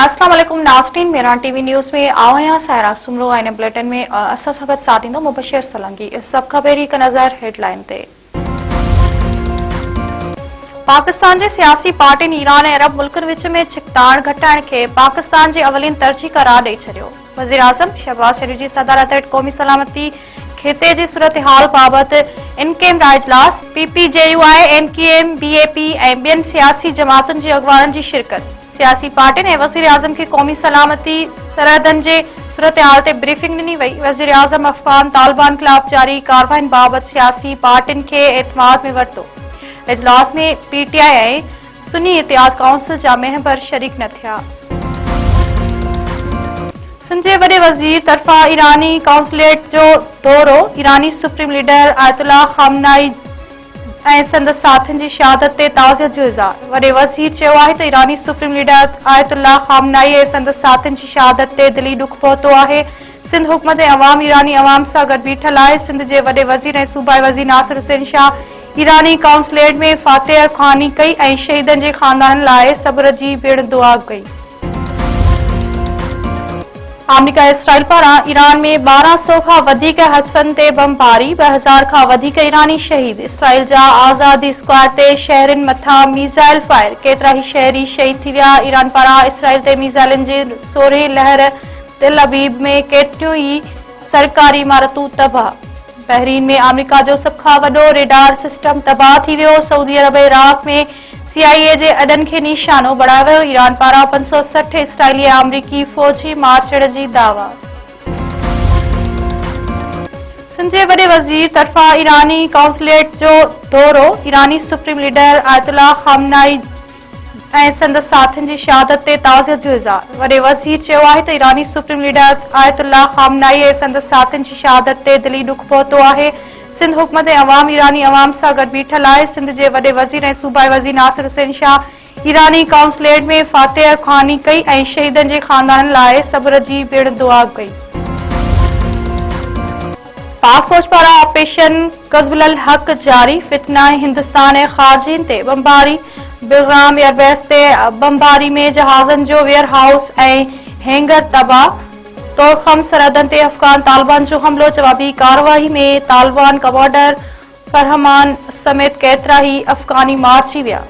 अस्सलाम वालेकुम नाज़रीन, मेरान टीवी न्यूज़ में आओ यहाँ सायरा सुमरो आईने बुलेटिन में असा सगत साथींदो मुबशर सलंगी। इस सब खबरी का नजर हेडलाइन ते। पाकिस्तान जे सियासी पार्टियुनि ईरान ऐं अरब मुल्कनि विच में छिकताण घटाइण खे पाकिस्तान जी अवलीन तरजीह करार ॾेई छॾियो। वज़ीर आज़म शहबाज शरीफ जी सदारत हेठि क़ौमी सलामती ख़िते जी सूरत हाल बाबति इनकेमरा इजलास, PPJUI, MKM, BAP ऐं ॿियनि सियासी जमातुनि जे अॻुवाननि जी शिरकत। सियासी पार्टियुनि ऐं वज़ीर आज़म खे क़ौमी सलामती सरहदनि जे सूरत हाल ते ब्रीफिंग ॾिनी वई। वज़ीर आज़म अफ़गान तालिबान ख़िलाफ़ जारी कार्रवाइयुनि बाबति सियासी पार्टियुनि खे एतमाद में वरितो। इजलास में PTI ऐं सुन्नी इतिहाद काउंसिल जा मेंबर शरीक न थिया। सिंध जे वॾे वज़ीर तरफ़ां ईरानी काउंसलेट जो दौरो। ईरानी सुप्रीम लीडर आयतुल्लाह ख़ामनाई ऐं संदसि साथियुनि जी शहादत ते ताज़ियत जो इज़हार। वॾे वज़ीर चयो आहे त ईरानी सुप्रीम लीडर आयतुल्लाह ख़ामनाई ऐं संदसि साथियुनि जी शहादत ते दिली ॾुख पहुतो आहे। सिंध हुकूमत ऐं अवाम ईरानी अवाम सां गॾु बीठल आहे। सिंध जे वॾे वज़ीर ऐं सूबाई वज़ीर नासिर हुसैन शाह ईरानी काउंसलेट में फातिह ख़्वानी कई ऐं शहीदनि जे ख़ानदाननि लाइ सब्र जी पिणु दुआ कई। अमेरिका ऐं इसराइल पारां ईरान में 1200 खां वधीक हथनि ते बमबारी, 2000 खां वधीक ईरानी शहीद। इसराइल जा आज़ादी स्क्वाड ते शहरनि मथां मीज़ाइल फायर, केतिरा ई शहरी शहीद थी विया। ईरान पारां इसराइल ते मीज़ाइलनि जी 16 लहर। तिल अबीब में केतिरियूं ई सरकारी इमारतूं तबाह। बहरीन में अमेरिका जो सभ खां वॾो रेडार सिस्टम तबाह थी वियो। सऊदी अरब ऐं इराक में CIA जे अॾनि खे निशानो बणायो वियो। ईरान पारां 560 इसराइली ऐं अमरीकी फ़ौजी मार्चण जी दावा। सिंध जे वॾे वज़ीर तरफ़ां ईरानी काउंसलेट जो दौरो। ईरानी सुप्रीम लीडर आयतुल्लाह ख़ामनाई ऐं संदसि साथियुनि जी शहादत ते ताज़ियत जो इज़हार। वॾे वज़ीर चयो आहे त ईरानी सुप्रीम लीडर आयतुल्लाह ख़ामनाई ऐं संदसि साथियुनि जी शहादत ते दिली ॾुख पहुतो आहे। सिंध हुकूमत ऐं अवाम ईरानी अवाम सां गॾु बीठल आहे। सिंध जे वॾे वज़ीर ऐं सूबाई वज़ीर नासिर हुसैन शाह ईरानी काउंसलेट में फातिह ख़्वानी कई ऐं शहीदनि जे ख़ानदाननि लाइ सब्र जी पिणु दुआ कई। पाक फ़ौज पारां ऑपरेशन ग़ज़बुल हक़ जारी। फितना हिंदुस्तान ऐं ख़ारजीन ते बमबारी। बिलगाम एयरबेस ते बमबारी में जहाज़नि जो वेयर हाउस ऐं हैंगर तबाह। तोरखम सरहदनि ते अफ़गान तालिबान जो हमलो। जवाबी कार्रवाई में तालिबान कमांडर फरहमान समेत केतिरा ई अफ़गानी मारिजी विया।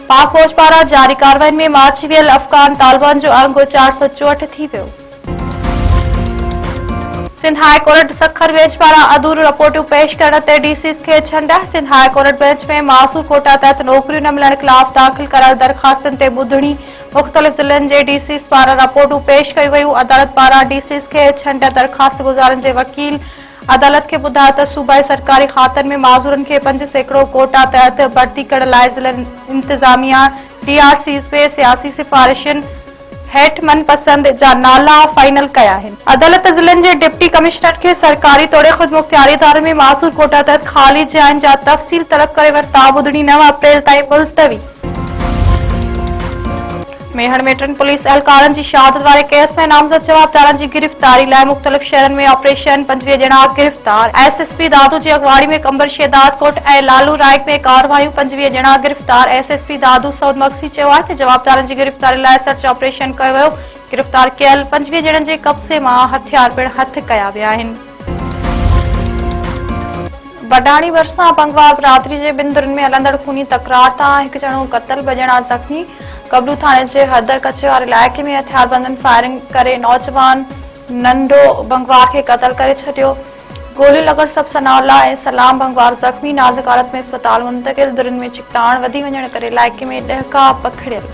पाक फ़ौज पारां जारी कार्रवाइयुनि में मारिजी वियल अफ़गान तालिबान जो अणगो 464 थी वियो। Sindh high court Sukkur bench पारां अधूरियूं रिपोर्टूं पेश करण ते DCs खे छंड। सिंध हाई कोर्ट बेंच में मासूर कोटा तहत नौकरियूं न मिलण ख़िलाफ़ दाख़िल कयल दरख़्वास्तुनि ते ॿुधणी। मुख़्तलिफ़ ज़िलनि जे DCs पारां रिपोर्टूं पेश कयूं वयूं। अदालत पारां DCs खे छंड। दरख़्वास्त गुज़ारनि जे वकील अदालत खे ॿुधायो त सूबाई सरकारी खातनि में माज़ूरनि खे 5% कोटा तहत भर्ती करण लाइ ज़िलनि इंतिज़ामिया DRCs में सियासी सिफ़ारिशुनि हेठि मनपसंद जा नाला फाइनल कया आहिनि। अदालत ज़िलनि जे डिप्टी कमिश्नर खे सरकारी तौर ख़ुदमुख्तियारी इदारनि में मासूर कोटा तहत ख़ाली जायुनि जा तफ़सील तलब करे वरिता। ॿुधणी 9 अप्रैल ताईं मुलतवी। मेहर में 3 पुलिस एहलकारनि जी शहादत वारे केस में नामज़द जवाबदारनि जी गिरफ़्तारी लाइ मुख़्तलिफ़ शहरनि में ऑपरेशन। 25 ॼणा गिरफ़्तार। SSP दादू जी अॻुवाणी में कंबर शेदात कोट ऐं लालू राइक में कार्रवाइयूं। 25 ॼणा गिरफ़्तार। SSP दादू सऊद मक्सी चयो आहे त जवाबदारनि जी गिरफ़्तारी लाइ सर्च ऑपरेशन कयो वियो। गिरफ़्तार कयल 25 ॼणनि जे कब्ज़े मां हथियार पिणु हथ कया विया आहिनि। बडाणी भरिसां बंगवार बिरादरी जे बिंदुरनि में हलंदड़ खूनी तकरार तां हिकु ॼणो क़तल, 2 ॼणा ज़ख़्मी। कबलू थाणे जे हद कचे वारे इलाइक़े में हथियारबंदनि फायरिंग करे नौजवान नंढो बंगवार खे क़तल करे छॾियो। गोलियूं लॻण सबबि सनाउल्लाह ऐं सलाम बंगवार ज़ख़्मी, नाज़ुक हालत में अस्पताल मुंतक़िल। दुरनि में छिकताण वधी वञण करे इलाइक़े में ॾहका पखिड़ियल।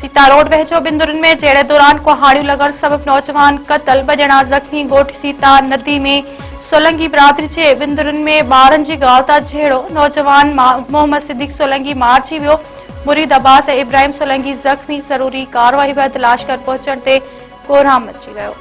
सीता रोड वेझो बिंदुरनि में जहिड़े दौरान कुहाड़ियूं लॻण सबबि नौजवान क़तल, 2 ॼणा ज़ख़्मी। ॻोठ सीता नदी में सोलंगी बिरादरी जे बिंदुरनि में ॿारनि जी ॻाल्हि तां जहिड़ो नौजवान मोहम्मद सिद्दीक़ सोलंगी मारिजी वियो। मुरीद अब्बास ऐं इब्राहिम सोलंगी ज़ख़्मी। ज़रूरी कार्रवाई बैदि लाशकर पहुचण ते कोहराम मची वियो।